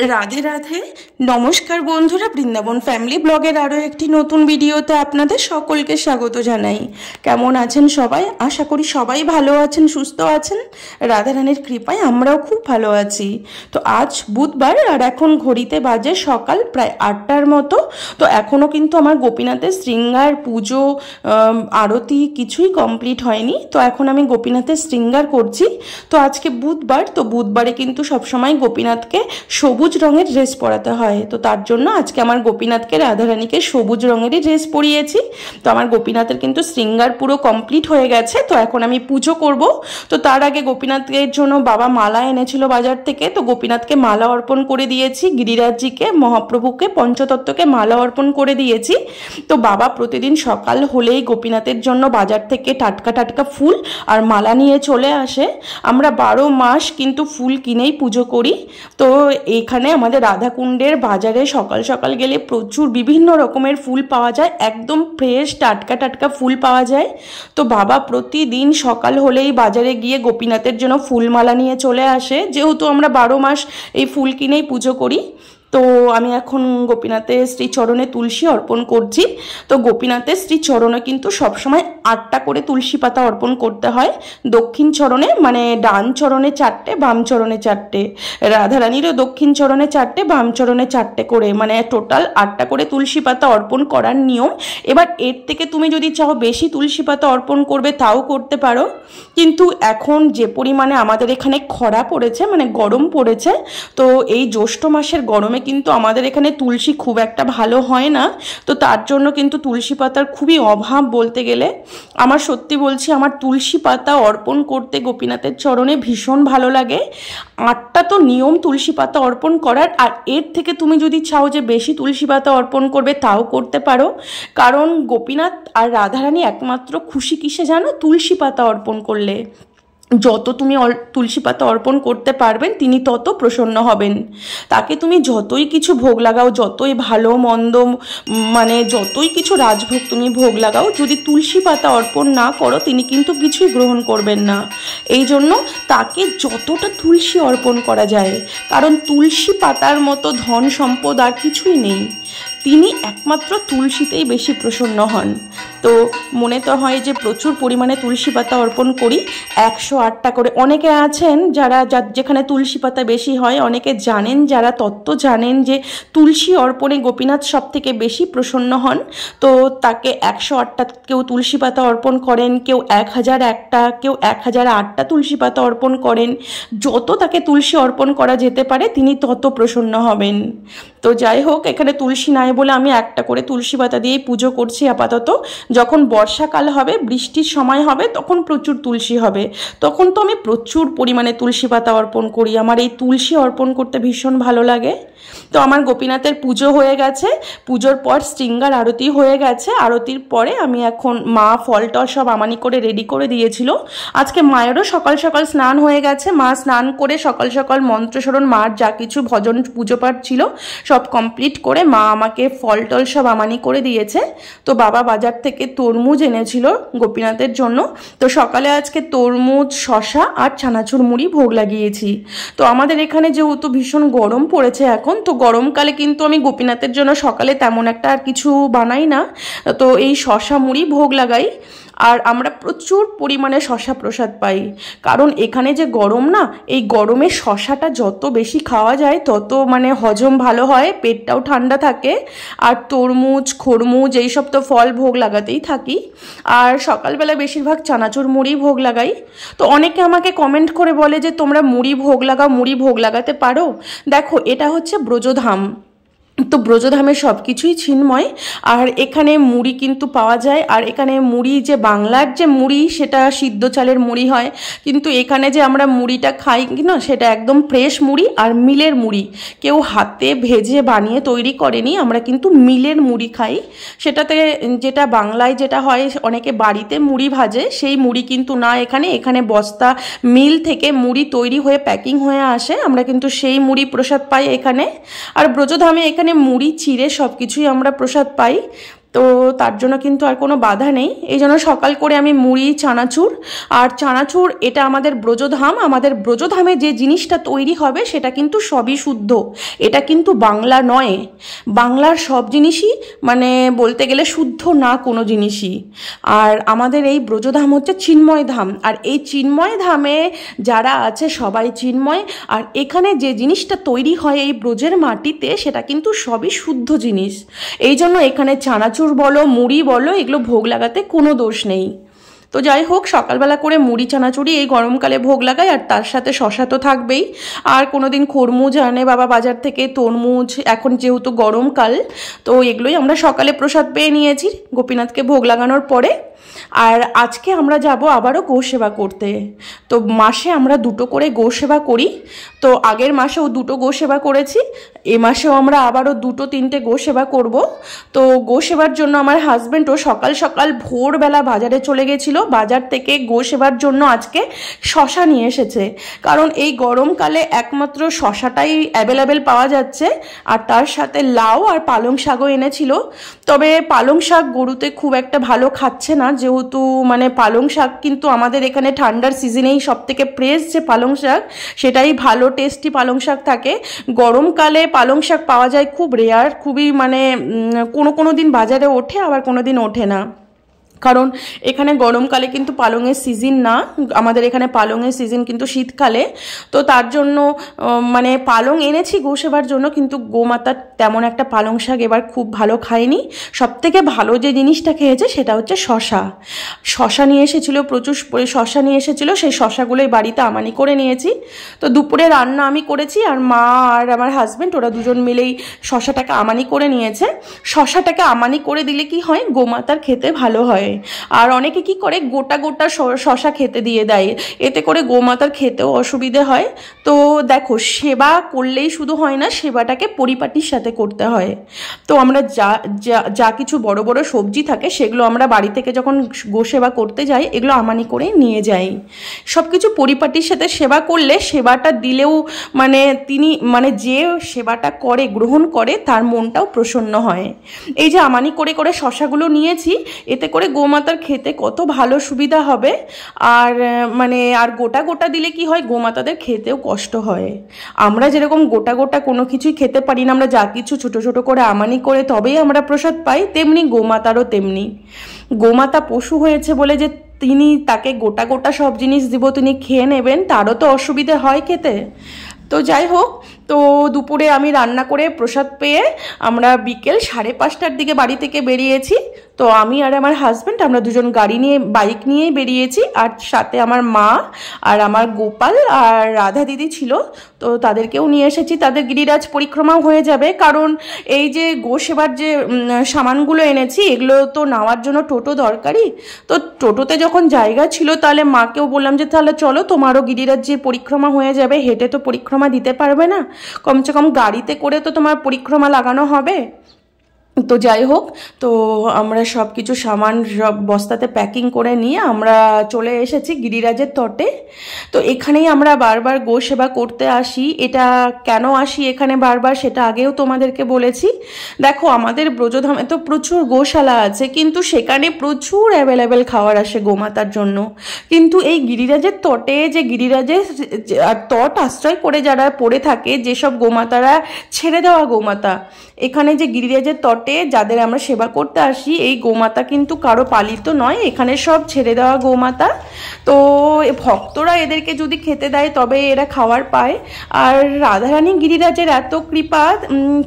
রাধে রাধে। নমস্কার বন্ধুরা, বৃন্দাবন ফ্যামিলি ব্লগের আরও একটি নতুন ভিডিওতে আপনাদের সকলকে স্বাগত জানাই। কেমন আছেন সবাই? আশা করি সবাই ভালো আছেন, সুস্থ আছেন। রাধারানীর কৃপায় আমরাও খুব ভালো আছি। তো আজ বুধবার আর এখন ঘড়িতে বাজে সকাল প্রায় 8টার মতো। তো এখনও কিন্তু আমার গোপীনাথের শৃঙ্গার পুজো আরতি কিছুই কমপ্লিট হয়নি। তো এখন আমি গোপীনাথের শৃঙ্গার করছি। তো আজকে বুধবার, তো বুধবারে কিন্তু সবসময় গোপীনাথকে সবুজ রঙের ড্রেস পরাতে হয়। তো তার জন্য আজকে আমার গোপীনাথকে রাধারানীকে সবুজ রঙেরই ড্রেস পরিয়েছি। তো আমার গোপীনাথের কিন্তু শৃঙ্গার পুরো কমপ্লিট হয়ে গেছে। তো এখন আমি পুজো করব। তো তার আগে গোপীনাথের জন্য বাবা মালা এনেছিল বাজার থেকে। তো গোপীনাথকে মালা অর্পণ করে দিয়েছি, গিরিরাজজিকে, মহাপ্রভুকে, পঞ্চতত্ত্বকে মালা অর্পণ করে দিয়েছি। তো বাবা প্রতিদিন সকাল হলেই গোপীনাথের জন্য বাজার থেকে টাটকা টাটকা ফুল আর মালা নিয়ে চলে আসে। আমরা 12 মাস কিন্তু ফুল কিনেই পুজো করি। তো এখানে আমাদের রাধাকুণ্ডের বাজারে সকাল সকাল গেলে প্রচুর বিভিন্ন রকমের ফুল পাওয়া যায়, একদম ফ্রেশ টাটকা টাটকা ফুল পাওয়া যায়। তো বাবা প্রতিদিন সকাল হলেই বাজারে গিয়ে গোপীনাথের জন্য ফুলমালা নিয়ে চলে আসে, যেহেতু আমরা 12 মাস এই ফুল কিনেই পুজো করি। তো আমি এখন গোপীনাথের শ্রীচরণে তুলসী অর্পণ করছি। তো গোপীনাথের শ্রীচরণে কিন্তু সবসময় 8টা করে তুলসী পাতা অর্পণ করতে হয়। দক্ষিণ চরণে মানে ডান চরণে 4টে, বাম চরণে 4টে। রাধারানীরও দক্ষিণ চরণে 4টে, বাম চরণে 4টে করে, মানে টোটাল 8টা করে তুলসী পাতা অর্পণ করার নিয়ম। এবার এর থেকে তুমি যদি চাও বেশি তুলসী পাতা অর্পণ করবে তাও করতে পারো। কিন্তু এখন যে পরিমাণে আমাদের এখানে খরা পড়েছে, মানে গরম পড়েছে, তো এই জ্যৈষ্ঠ মাসের গরমে কিন্তু আমাদের এখানে তুলসী খুব একটা ভালো হয় না। তো তার জন্য কিন্তু তুলসী পাতার খুবই অভাব বলতে গেলে। আমার সত্যি বলছি, আমার তুলসী পাতা অর্পণ করতে গোপীনাথের চরণে ভীষণ ভালো লাগে। 8টা তো নিয়ম তুলসী পাতা অর্পণ করার, আর এর থেকে তুমি যদি চাও যে বেশি তুলসী পাতা অর্পণ করবে তাও করতে পারো। কারণ গোপীনাথ আর রাধারানী একমাত্র খুশি কিসে জানো? তুলসী পাতা অর্পণ করলে। যত তুমি তুলসী পাতা অর্পণ করতে পারবেন তিনি তত প্রসন্ন হবেন। তাকে তুমি যতই কিছু ভোগ লাগাও, যতই ভালো মন্দ মানে যতই কিছু রাজভোগ তুমি ভোগ লাগাও, যদি তুলসী পাতা অর্পণ না করো তিনি কিন্তু কিছুই গ্রহণ করবেন না। এই জন্য তাকে যতটা তুলসী অর্পণ করা যায়, কারণ তুলসী পাতার মতো ধন সম্পদ আর কিছুই নেই। তিনি একমাত্র তুলসীতেই বেশি প্রসন্ন হন। তো মনে তো হয় যে প্রচুর পরিমাণে তুলসী পাতা অর্পণ করি, 108টা করে। অনেকে আছেন যারা যেখানে তুলসী পাতা বেশি হয়, অনেকে জানেন, যারা তত্ত্ব জানেন যে তুলসী অর্পণে গোপীনাথ সব থেকে বেশি প্রসন্ন হন। তো তাকে 108টা কেউ তুলসী পাতা অর্পণ করেন, কেউ 1001টা, কেউ 1008টা তুলসী পাতা অর্পণ করেন। যত তাকে তুলসী অর্পণ করা যেতে পারে তিনি তত প্রসন্ন হবেন। তো যাই হোক, এখানে তুলসী নাই বলে আমি 1টা করে তুলসী পাতা দিয়েই পুজো করছি আপাতত। যখন বর্ষাকাল হবে, বৃষ্টির সময় হবে, তখন প্রচুর তুলসী হবে, তখন তো আমি প্রচুর পরিমাণে তুলসী পাতা অর্পণ করি। আমার এই তুলসী অর্পণ করতে ভীষণ ভালো লাগে। তো আমার গোপীনাথের পুজো হয়ে গেছে, পুজোর পর শৃঙ্গার আরতি হয়ে গেছে। আরতির পরে আমি এখন মা ফল টল সব আমানি করে রেডি করে দিয়েছিল। আজকে মায়েরও সকাল সকাল স্নান হয়ে গেছে। মা স্নান করে সকাল সকাল মন্ত্রস্মরণ, মার যা কিছু ভজন পুজো পাঠ ছিল সব কমপ্লিট করে মা আমাকে ফল টল সব আমানি করে দিয়েছে। তো বাবা বাজার থেকে তরমুজ এনেছিল গোপীনাথের জন্য। তো সকালে আজকে তরমুজ, শশা আর চানাচুর মুড়ি ভোগ লাগিয়েছি। তো আমাদের এখানে যেহেতু ভীষণ গরম পড়েছে এখন, তো গরমকালে কিন্তু আমি গোপীনাথের জন্য সকালে তেমন একটা আর কিছু বানাই না। তো এই শশা মুড়ি ভোগ লাগাই। আর আমরা প্রচুর পরিমাণে শশা প্রসাদ পাই, কারণ এখানে যে গরম না, এই গরমে শশাটা যত বেশি খাওয়া যায় তত মানে হজম ভালো হয়, পেটটাও ঠান্ডা থাকে। আর তরমুজ, খরমুজ এইসব তো ফল ভোগ লাগাতেই থাকি। আর সকালবেলা বেশিরভাগ চানাচুর মুড়ি ভোগ লাগাই। তো অনেকে আমাকে কমেন্ট করে বলে যে তোমরা মুড়ি ভোগ লাগাও, মুড়ি ভোগ লাগাতে পারো। দেখো, এটা হচ্ছে ব্রজধাম, তো ব্রজধামে সব কিছুই চিন্ময়। আর এখানে মুড়ি কিন্তু পাওয়া যায়। আর এখানে মুড়ি যে বাংলার যে মুড়ি সেটা সিদ্ধ চালের মুড়ি হয়, কিন্তু এখানে যে আমরা মুড়িটা খাই না সেটা একদম ফ্রেশ মুড়ি আর মিলের মুড়ি। কেউ হাতে ভেজে বানিয়ে তৈরি করেনি, আমরা কিন্তু মিলের মুড়ি খাই। সেটাতে যেটা বাংলায় যেটা হয়, অনেকে বাড়িতে মুড়ি ভাজে, সেই মুড়ি কিন্তু না এখানে। এখানে বস্তা মিল থেকে মুড়ি তৈরি হয়ে প্যাকিং হয়ে আসে, আমরা কিন্তু সেই মুড়ি প্রসাদ পাই এখানে। আর ব্রজধামে এখানে মুড়ি চিড়ে সব কিছুই আমরা প্রসাদ পাই। তো তার জন্য কিন্তু আর কোনো বাধা নেই। এই জন্য সকাল করে আমি মুড়ি, চানাচুর, আর চানাচুর এটা আমাদের ব্রজধাম, আমাদের ব্রজধামে যে জিনিসটা তৈরি হবে সেটা কিন্তু সবই শুদ্ধ, এটা কিন্তু বাংলা নয়। বাংলার সব জিনিসই মানে বলতে গেলে শুদ্ধ না কোনো জিনিসই। আর আমাদের এই ব্রজধাম হচ্ছে চিন্ময় ধাম, আর এই চিন্ময় ধামে যারা আছে সবাই চিন্ময়। আর এখানে যে জিনিসটা তৈরি হয় এই ব্রজের মাটিতে সেটা কিন্তু সবই শুদ্ধ জিনিস। এই জন্য এখানে চানাচুর বলো, মুড়ি বলো, এগুলো ভোগ লাগাতে কোনো দোষ নেই। তো যাই হোক, সকালবেলা করে মুড়ি চানাচুরি এই গরমকালে ভোগ লাগাই, আর তার সাথে শশা তো থাকবেই। আর কোনো দিন খরমুজ আনে বাবা বাজার থেকে, তরমুজ, এখন যেহেতু গরমকাল তো এগুলোই আমরা সকালে প্রসাদ পেয়ে নিয়েছি গোপীনাথকে ভোগ লাগানোর পরে। আর আজকে আমরা যাব আবারও গোসেবা করতে। তো মাসে আমরা 2টো করে গোসেবা করি। তো আগের মাসেও 2টো গোসেবা করেছি, এ মাসেও আমরা আবারও 2-3টে গোসেবা করব। তো গোসেবার জন্য আমার হাজব্যান্ডও সকাল সকাল ভোরবেলা বাজারে চলে গেছিল, বাজার থেকে গোসেবার জন্য আজকে শশা নিয়ে এসেছে। কারণ এই গরমকালে একমাত্র শশাটাই অ্যাভেলেবেল পাওয়া যাচ্ছে, আর তার সাথে লাউ আর পালং শাকও এনেছিল। তবে পালং শাক গরুতে খুব একটা ভালো খাচ্ছে না, যেহেতু মানে পালং শাক কিন্তু আমাদের এখানে ঠান্ডার সিজনেই সব থেকে ফ্রেশ যে পালং শাক সেটাই ভালো টেস্টি পালং শাক থাকে। গরমকালে পালং শাক পাওয়া যায় খুব রেয়ার, খুবই মানে কোনো দিন বাজারে ওঠে, আবার কোনো দিন ওঠে না। কারণ এখানে গরমকালে কিন্তু পালংয়ের সিজন না, আমাদের এখানে পালংয়ের সিজন কিন্তু শীতকালে। তো তার জন্য মানে পালং এনেছি গোসেবার জন্য, কিন্তু গোমাতা তেমন একটা পালং শাক এবার খুব ভালো খায়নি। সবথেকে ভালো যে জিনিসটা খেয়েছে সেটা হচ্ছে শশা। শশা নিয়ে এসেছিলো, প্রচুর শশা নিয়ে এসেছিলো, সেই শশাগুলোই বাড়িতে আমানি করে নিয়েছি। তো দুপুরে রান্না আমি করেছি, আর মা আর আমার হাজব্যান্ড ওরা দুজন মিলেই শশাটাকে আমানি করে নিয়েছে। শশাটাকে আমানি করে দিলে কি হয়, গোমাতার খেতে ভালো হয়। আর অনেকে কি করে গোটা গোটা শশা খেতে দিয়ে দেয়, এতে করে গোমাতার খেতেও অসুবিধে হয়। তো দেখো, সেবা করলেই শুধু হয় না, সেবাটাকে পরিপাটির সাথে করতে হয়। তো আমরা যা কিছু বড় বড় সবজি থাকে সেগুলো আমরা বাড়ি থেকে যখন গোসেবা করতে যাই এগুলো আমানি করে নিয়ে যাই। সব কিছু পরিপাটির সাথে সেবা করলে, সেবাটা দিলেও মানে তিনি মানে যে সেবাটা করে গ্রহণ করে তার মনটাও প্রসন্ন হয়। এই যে আমানি করে করে শশাগুলো নিয়েছি, এতে করে গোমাতার খেতে কত ভালো সুবিধা হবে। আর মানে আর গোটা গোটা দিলে কি হয়, গোমাতাদের খেতেও কষ্ট হয়। আমরা যেরকম গোটা গোটা কোনো কিছুই খেতে পারি না, আমরা যা কিছু ছোট ছোট করে আমানি করে তবেই আমরা প্রসাদ পাই, তেমনি গোমাতারও তেমনি। গোমাতা পশু হয়েছে বলে যে তিনি তাকে গোটা গোটা সব জিনিস দিব, তিনি খেয়ে নেবেন, তারও তো অসুবিধে হয় খেতে। তো যাই হোক, তো দুপুরে আমি রান্না করে প্রসাদ পেয়ে আমরা বিকেল 5:30টার দিকে বাড়ি থেকে বেরিয়েছি। তো আমি আর আমার হাজব্যান্ড আমরা দুজন গাড়ি নিয়ে বাইক নিয়েই বেরিয়েছি, আর সাথে আমার মা আর আমার গোপাল আর রাধা দিদি ছিল, তো তাদেরকেও নিয়ে এসেছি। তাদের গিরিরাজ পরিক্রমাও হয়ে যাবে, কারণ এই যে গোসেবার যে সামানগুলো এনেছি এগুলো তো নেওয়ার জন্য টোটো দরকারি। তো টোটোতে যখন জায়গা ছিল তাহলে মাকেও বললাম যে তাহলে চলো, তোমারও গিরিরাজ্যের পরিক্রমা হয়ে যাবে, হেঁটে তো পরিক্রমা দিতে পারবে না, কমসে কম গাড়িতে করে তো তোমার পরিক্রমা লাগানো হবে। তো যাই হোক, তো আমরা সব কিছু সামান সব বস্তাতে প্যাকিং করে নিয়ে আমরা চলে এসেছি গিরিরাজের তটে। তো এখানেই আমরা বারবার গোসেবা করতে আসি। এটা কেন আসি এখানে বারবার সেটা আগেও তোমাদেরকে বলেছি। দেখো, আমাদের ব্রজধামে তো প্রচুর গোশালা আছে, কিন্তু সেখানে প্রচুর অ্যাভেলেবেল খাবার আসে গোমাতার জন্য। কিন্তু এই গিরিরাজের তটে যে গিরিরাজের তট আশ্রয় করে যারা পড়ে থাকে, যেসব গোমাতারা ছেড়ে দেওয়া গোমাতা, এখানে যে গিরিরাজের তটে যাদের আমরা সেবা করতে আসি, এই গোমাতা কিন্তু কারো পালিত নয়, এখানে সব ছেড়ে দেওয়া গোমাতা। তো ভক্তরা এদেরকে যদি খেতে দেয় তবে এরা খাওয়ার পায়। আর রাধারানী গিরিরাজের এত কৃপা,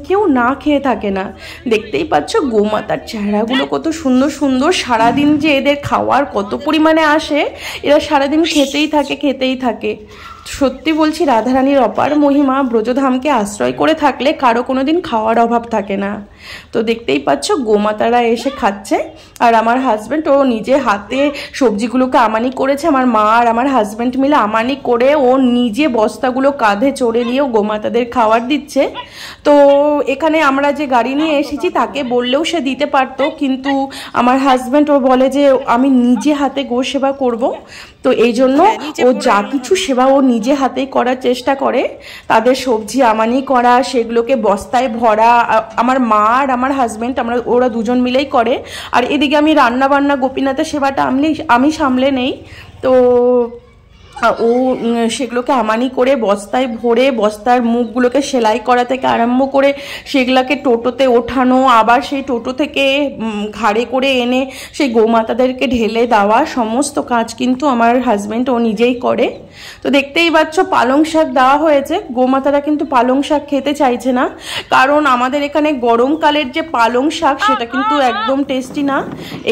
কেউ না খেয়ে থাকে না। দেখতেই পাচ্ছ গোমাতার চেহারাগুলো কত সুন্দর সুন্দর, সারাদিন যে এদের খাওয়ার কত পরিমাণে আসে, এরা সারাদিন খেতেই থাকে। সত্যি বলছি, রাধারানীর অপার মহিমা। ব্রজধামকে আশ্রয় করে থাকলে কারো কোনোদিন খাওয়ার অভাব থাকে না। তো দেখতেই পাচ্ছ গোমাতারা এসে খাচ্ছে, আর আমার হাজব্যান্ড ও নিজে হাতে সবজিগুলোকে আমানি করেছে। আমার মা আর আমার হাজব্যান্ড মিলে আমানি করে ও নিজে বস্তাগুলো কাঁধে চড়ে নিয়েও গোমাতাদের খাবার দিচ্ছে। তো এখানে আমরা যে গাড়ি নিয়ে এসেছি তাকে বললেও সে দিতে পারতো, কিন্তু আমার হাজব্যান্ড ও বলে যে আমি নিজে হাতে গোসেবা করব। তো এই জন্য ও যা কিছু সেবা ও নিজে হাতেই করার চেষ্টা করে। তাদের সবজি আমানি করা, সেগুলোকে বস্তায় ভরা, আমার মা আর আমার হাজব্যান্ড ওরা দুজন মিলেই করে। আর এদিকে আমি রান্না বান্না গোপীনাথের সেবাটা আমি সামলে নেই। তো ও সেগুলোকে আমানি করে বস্তায় ভরে, বস্তার মুখগুলোকে সেলাই করা থেকে আরম্ভ করে সেগুলোকে টোটোতে ওঠানো, আবার সেই টোটো থেকে ঘাড়ে করে এনে সেই গোমাতাদেরকে ঢেলে দেওয়া, সমস্ত কাজ কিন্তু আমার হাজব্যান্ড ও নিজেই করে। তো দেখতেই পাচ্ছ পালং শাক দেওয়া হয়েছে। গোমাতারা কিন্তু পালং শাক খেতে চাইছে না, কারণ আমাদের এখানে গরমকালের যে পালং শাক সেটা কিন্তু একদম টেস্টি না।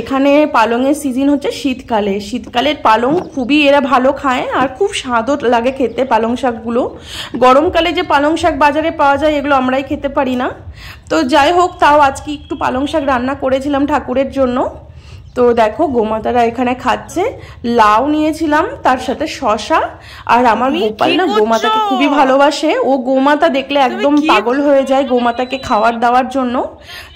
এখানে পালংয়ের সিজন হচ্ছে শীতকালে। শীতকালের পালং খুবই এরা ভালো খায় আর খুব স্বাদও লাগে খেতে পালং শাকগুলো। গরমকালে যে পালং শাক বাজারে পাওয়া যায় এগুলো আমরাই খেতে পারি না। তো যাই হোক, তাও আজকে একটু পালং শাক রান্না করেছিলাম ঠাকুরের জন্য। তো দেখো গোমাতারা এখানে খাচ্ছে। লাউ নিয়েছিলাম, তার সাথে শশা। আর আমার গোপাল না গোমাতাকে খুবই ভালোবাসে। ও গোমাতা দেখলে একদম পাগল হয়ে যায় গোমাতাকে খাবার দেওয়ার জন্য।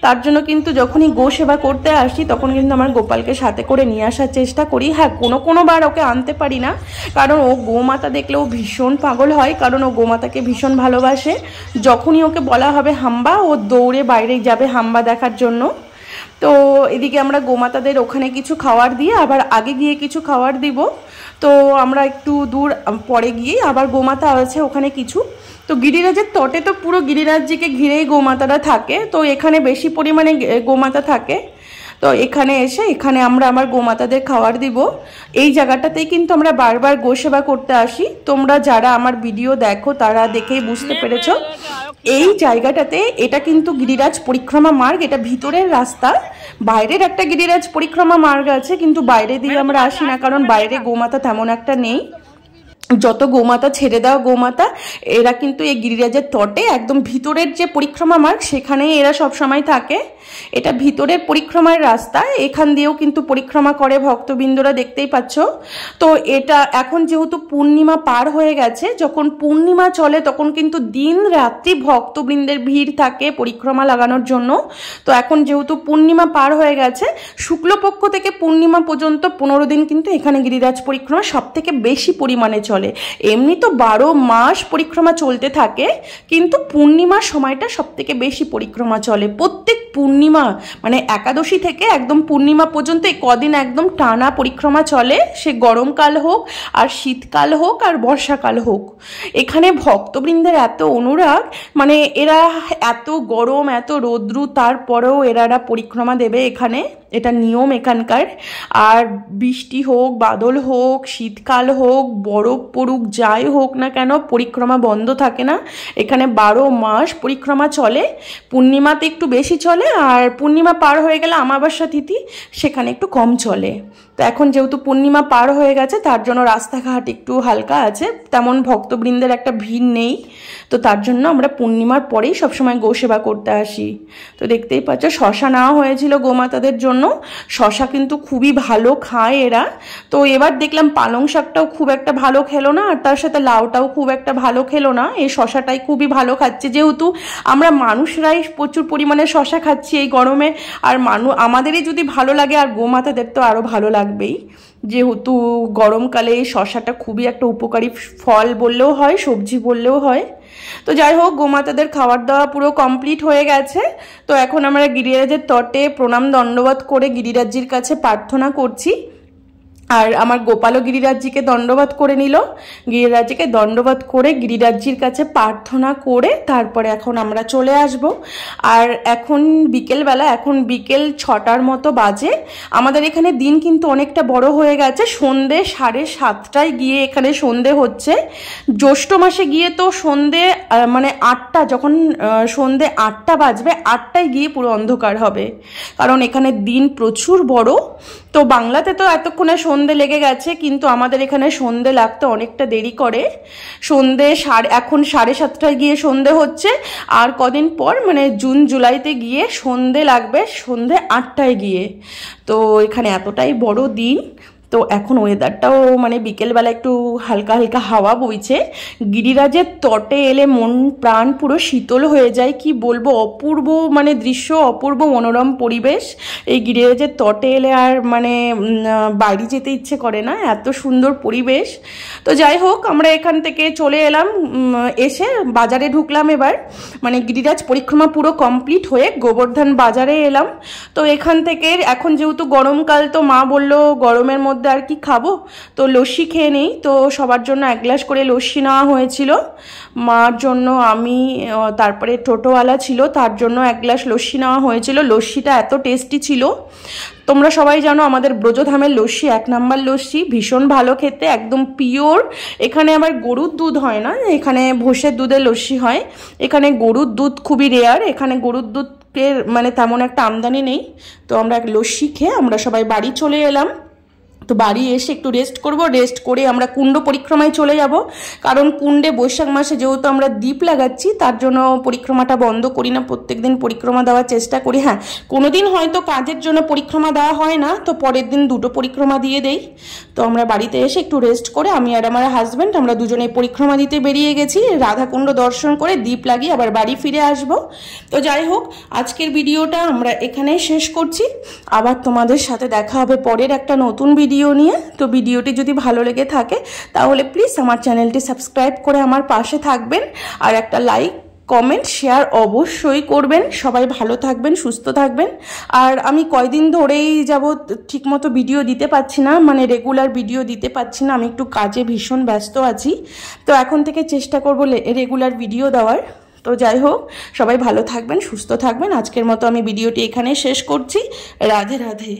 তার জন্য কিন্তু যখনই গো সেবা করতে আসি তখন কিন্তু আমার গোপালকে সাথে করে নিয়ে আসার চেষ্টা করি। হ্যাঁ, কোনো বার ওকে আনতে পারি না, কারণ ও গোমাতা দেখলে ও ভীষণ পাগল হয়, কারণ ও গোমাতাকে ভীষণ ভালোবাসে। যখনই ওকে বলা হবে হাম্বা, ও দৌড়ে বাইরে যাবে হাম্বা দেখার জন্য। তো এদিকে আমরা গোমাতাদের ওখানে কিছু খাবার দিয়ে আবার আগে গিয়ে কিছু খাবার দিব। তো আমরা একটু দূর পরে গিয়ে আবার গোমাতা আছে ওখানে কিছু। তো গিরিরাজের তটে তো পুরো গিরিরাজজিকে ঘিরেই গোমাতারা থাকে, তো এখানে বেশি পরিমাণে গোমাতা থাকে। তো এখানে এসে এখানে আমরা আমার গোমাতাদের খাবার দিব। এই জায়গাটাতেই কিন্তু আমরা বারবার গোসেবা করতে আসি। তোমরা যারা আমার ভিডিও দেখো তারা দেখেই বুঝতে পেরেছো। এই জায়গাটাতে এটা কিন্তু গিরিরাজ পরিক্রমা মার্গ, এটা ভিতরের রাস্তা। বাইরের একটা গিরিরাজ পরিক্রমা মার্গ আছে, কিন্তু বাইরে দিয়ে আমরা আসি না, কারণ বাইরে গোমাতা তেমন একটা নেই। যত গোমাতা ছেড়ে দেওয়া গোমাতা এরা কিন্তু এই গিরিরাজের তটে একদম ভিতরের যে পরিক্রমা মার্গ সেখানেই এরা সব সময় থাকে। এটা ভিতরের পরিক্রমার রাস্তা, এখান দিয়েও কিন্তু পরিক্রমা করে ভক্তবৃন্দরা, দেখতেই পাচ্ছ। তো এটা এখন যেহেতু পূর্ণিমা পার হয়ে গেছে, যখন পূর্ণিমা চলে তখন কিন্তু দিন রাত্রি ভক্তবৃন্দের ভিড় থাকে পরিক্রমা লাগানোর জন্য। তো এখন যেহেতু পূর্ণিমা পার হয়ে গেছে, শুক্লপক্ষ থেকে পূর্ণিমা পর্যন্ত 15 দিন কিন্তু এখানে গিরিরাজ পরিক্রমা সব থেকে বেশি পরিমাণে চলে। এমনি তো 12 মাস পরিক্রমা চলতে থাকে, কিন্তু পূর্ণিমার সময়টা সব থেকে বেশি পরিক্রমা চলে। প্রত্যেক পূর্ণিমা মানে একাদশী থেকে একদম পূর্ণিমা পর্যন্ত এই কদিন একদম টানা পরিক্রমা চলে, সে গরমকাল হোক আর শীতকাল হোক আর বর্ষাকাল হোক। এখানে ভক্তবৃন্দের এত অনুরাগ, মানে এরা এত গরম এত রৌদ্রু তারপরেও এরা পরিক্রমা দেবে এখানে, এটা নিয়ম এখানকার। আর বৃষ্টি হোক বাদল হোক শীতকাল হোক বরফ পড়ুক যাই হোক না কেন, পরিক্রমা বন্ধ থাকে না। এখানে 12 মাস পরিক্রমা চলে। পূর্ণিমাতে একটু বেশি চলে, আর পূর্ণিমা পার হয়ে গেলে অমাবস্যা তিথি সেখানে একটু কম চলে। তো এখন যেহেতু পূর্ণিমা পার হয়ে গেছে তার জন্য রাস্তাঘাট একটু হালকা আছে, তেমন ভক্তবৃন্দের একটা ভিড় নেই। তো তার জন্য আমরা পূর্ণিমার পরেই সবসময় গোসেবা করতে আসি। তো দেখতেই পাচ্ছ শশা নেওয়া হয়েছিল গোমাতাদের জন্য। শশা কিন্তু খুবই ভালো খায় এরা। তো এবার দেখলাম পালং শাকটাও খুব একটা ভালো খেলো না, আর তার সাথে লাউটাও খুব একটা ভালো খেলো না। এই শশাটাই খুবই ভালো খাচ্ছে, যেহেতু আমরা মানুষরাই প্রচুর পরিমাণে শশা খাচ্ছি এই গরমে। আর আমাদেরই যদি ভালো লাগে, আর গোমাতাদের তো আরও ভালো লাগবেই, যেহেতু গরমকালে শশাটা খুবই একটা উপকারী ফল বললেও হয়, সবজি বললেও হয়। তো যাই হোক, গোমাতাদের খাবার দাওয়া পুরো কমপ্লিট হয়ে গেছে। তো এখন আমরা গিরিরাজের তটে প্রণাম দণ্ডবত করে গিরিরাজজির কাছে প্রার্থনা করছি। আর আমার গোপালও গিরিরাজজিকে দণ্ডবত করে নিল। গিরিরাজজিকে দণ্ডবত করে গিরিরাজজির কাছে প্রার্থনা করে তারপরে এখন আমরা চলে আসব। আর এখন বিকেলবেলা, এখন বিকেল 6টার মতো বাজে। আমাদের এখানে দিন কিন্তু অনেকটা বড় হয়ে গেছে। সন্ধে 7:30টায় গিয়ে এখানে সন্ধে হচ্ছে। জ্যৈষ্ঠ মাসে গিয়ে তো সন্ধে মানে 8টা, যখন সন্ধে 8টা বাজবে 8টায় গিয়ে পুরো অন্ধকার হবে, কারণ এখানে দিন প্রচুর বড়। তো বাংলাতে তো এতক্ষণে সন্ধে লেগে গেছে, কিন্তু আমাদের এখানে সন্ধে লাগতে অনেকটা দেরি করে। সন্ধে এখন 7:30টায় গিয়ে সন্ধে হচ্ছে, আর কদিন পর মানে জুন জুলাইতে গিয়ে সন্ধে লাগবে সন্ধে 8টায় গিয়ে। তো এখানে এতটাই বড় দিন। তো এখন ওয়েদারটাও মানে বিকেলবেলা একটু হালকা হালকা হাওয়া বইছে। গিরিরাজের তটে এলে মন প্রাণ পুরো শীতল হয়ে যায়, কি বলবো, অপূর্ব মানে দৃশ্য, অপূর্ব মনোরম পরিবেশ। এই গিরিরাজের তটে এলে আর মানে বাড়ি যেতে ইচ্ছে করে না, এত সুন্দর পরিবেশ। তো যাই হোক, আমরা এখান থেকে চলে এলাম, এসে বাজারে ঢুকলাম। এবার মানে গিরিরাজ পরিক্রমা পুরো কমপ্লিট হয়ে গোবর্ধন বাজারে এলাম। তো এখান থেকে এখন যেহেতু গরমকাল, তো মা বললো গরমের মধ্যে আর কি খাবো, তো লস্যি খেয়ে নেই। তো সবার জন্য 1 গ্লাস করে লস্যি নেওয়া হয়েছিল, মার জন্য, আমি, তারপরে টোটোওয়ালা ছিল তার জন্য 1 গ্লাস লস্যি নেওয়া হয়েছিল। লস্যিটা এত টেস্টি ছিল। তোমরা সবাই জানো আমাদের ব্রজধামের লস্যি 1 নাম্বার লস্যি, ভীষণ ভালো খেতে, একদম পিওর। এখানে আবার গরুর দুধ হয় না, এখানে ভোষের দুধের লস্যি হয়। এখানে গরুর দুধ খুবই রেয়ার, এখানে গরুর দুধের মানে তেমন একটা আমদানি নেই। তো আমরা লস্যি খেয়ে আমরা সবাই বাড়ি চলে এলাম। তো বাড়ি এসে একটু রেস্ট করব, রেস্ট করে আমরা কুণ্ড পরিক্রমায় চলে যাব। কারণ কুণ্ডে বৈশাখ মাসে যেহেতু আমরা দীপ লাগাচ্ছি, তার জন্য পরিক্রমাটা বন্ধ করি না, প্রত্যেক দিন পরিক্রমা দেওয়ার চেষ্টা করি। হ্যাঁ, কোনো দিন হয়তো কাজের জন্য পরিক্রমা দেওয়া হয় না, তো পরের দিন 2টো পরিক্রমা দিয়ে দেই। তো আমরা বাড়িতে এসে একটু রেস্ট করে আমি আর আমার হাজব্যান্ড আমরা দুজনে পরিক্রমা দিতে বেরিয়ে গেছি। রাধাকুণ্ড দর্শন করে দীপ লাগিয়ে আবার বাড়ি ফিরে আসব। তো যাই হোক, আজকের ভিডিওটা আমরা এখানেই শেষ করছি। আবার তোমাদের সাথে দেখা হবে পরের একটা নতুন ভিডিও নিয়ে। তো ভিডিওটি যদি ভালো লেগে থাকে তাহলে প্লিজ আমার চ্যানেলটি সাবস্ক্রাইব করে আমার পাশে থাকবেন, আর একটা লাইক, কমেন্ট, শেয়ার অবশ্যই করবেন। সবাই ভালো থাকবেন, সুস্থ থাকবেন। আর আমি কয়দিন ধরেই যাবত ঠিকমতো ভিডিও দিতে পারছি না, মানে রেগুলার ভিডিও দিতে পারছি না, আমি একটু কাজে ভীষণ ব্যস্ত আছি। তো এখন থেকে চেষ্টা করব রেগুলার ভিডিও দেওয়ার। তো যাই হোক, সবাই ভালো থাকবেন, সুস্থ থাকবেন। আজকের মতো আমি ভিডিওটি এখানে শেষ করছি। রাধে রাধে।